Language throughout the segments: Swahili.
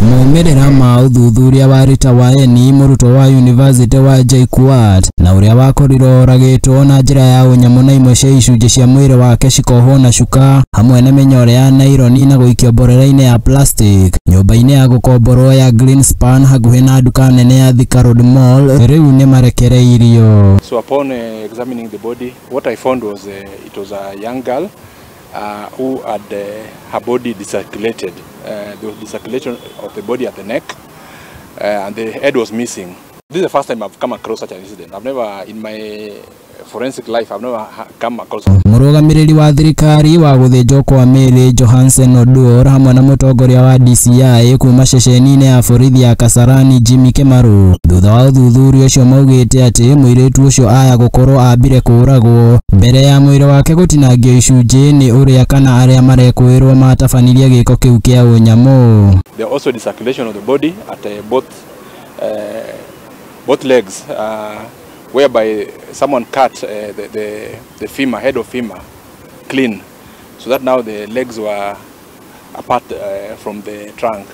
Moimerera ma uthuthuria wa Rita Waeni Murutwo wa Univasiti wa JKUAT na uria wakorirwo oragitwo na njira ya unyamu na imwe cia icunji cia mwiri wake cikohwo na cuka hamwe na minyore ya nylon na guikio mborera-ini ya plastic nyumba-ini ya Gukomborwo ya Greenspan hakuhi na Nduka nene ya Thika Road Mall riu ni marekereirio. So upon examining the body, what I found was it was a young girl who had her body decirculated. There was decirculation of the body at the neck and the head was missing. This is the first time I've come across such an incident. I've never, in my forensic life, I've never come across. Murugamiriri wa Thirikari wa guthinjwo kwa miiri Johansen Oduor hamwe na mutongoria wa DCI kuma ceceni-ini ya borithi ya Kasarani Jimmy Kimaru thutha wa uthuthuria ucio maugite ati mwiritu ucio aya gukorwo ambire kuragwo mbere ya mwiri wake gutinangio icunji ni Uria kana aria marekwirwo matabanirie giko kiu kia unyamu. There also decirculation of the body at both legs, whereby someone cut the femur, head of femur, clean, so that now the legs were apart from the trunk.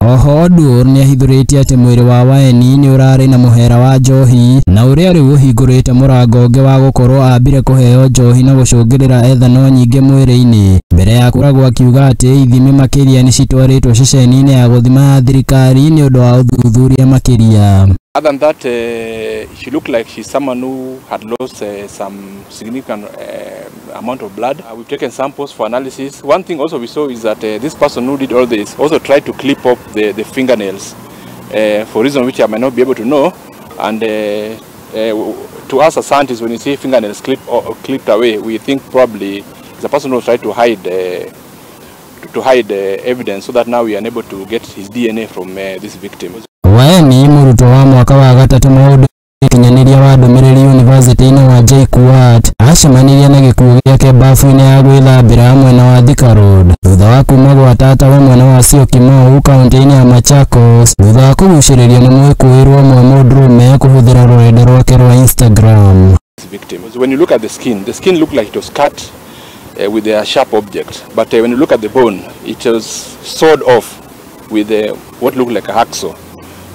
Oho Oduor ni ahithuritie ati mwiri wa Waeni ni urari na muhera wa njohi na uria riu uhingurite murango ungi wa gukorwo ambire kuheo njohi na gucungirira ethano nyingi mwiri-ini mbere ya kuragwo akiuga ati ithimi makiria ni citwaritwo ceceni-ini ya guthima ya Thirikari ni undu wa uthuthuria makiria. Other than that, she looked like she's someone who had lost some significant amount of blood. We've taken samples for analysis. One thing also we saw is that this person who did all this also tried to clip up the fingernails for reason which I might not be able to know. And to us as scientists, when you see fingernails clipped away, we think probably it's a person who tried to hide evidence, so that now we are unable to get his DNA from this victim. Waeni Murutwo wa mwaka wa gatatu maundu kinyaniria wa ndumiriri Univasiti-ini wa JKUAT acemanirie na gikuo giake bafu-ini ya gwithambira mwena wa Thika Road thutha wa kuma gwa tata wa mwena wa Syokimau kaunti-ini ya Machakos thutha wa kuguciririo ni mwikuirwo mwe mundurume kuhuthira rurenda rwake rwa Instagram. When you look at the skin looked like it was cut with a sharp object, but when you look at the bone, it was sawed off with what looked like a hacksaw.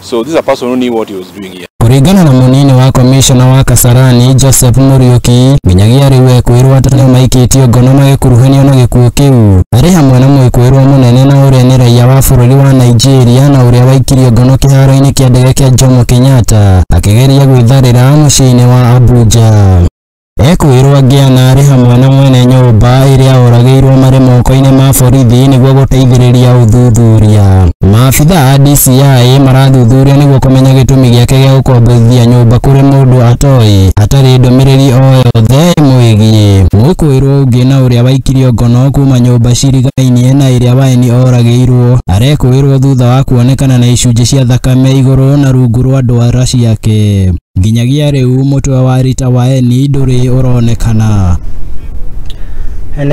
So this is a person who knew what he was doing here. Kuringana na munini wa commissioner wa Kasarani Joseph Muriuki nginyagia riu ekwirwo atari maikitio ngono magikuruhanio na gikuo kiu ari hamwe na mwikuirwo munene na uria ni raia wa bururi wa Nigeria na uria waikirio ngono kiharo-ini kia ndege kia Jomo Kenyatta akigeria gwitharira muciĩ-ini wa Abuja. Ekwirwo angiana ari hamwe na mwene nyumba iria oragirwo mari moko-ini ma borithi niguo guteithiriria uthuthuria. Maabitha a DCI marathuthuria niguo kumenya gitumi giake gia gukomborithia nyumba kuri mundu atoi atari ndumiriri o yothe imwigie. Mwikwirwo ungi na uria waikirio ngono kuma nyumba cirigainie na iria Waeni oragirwo arekwirwo thutha wa kuonekana na icunji cia thakame iguru na rungu rwa ndwara ciake. Nginyagia riu mutwe wa Rita Waeni nduri uronekana.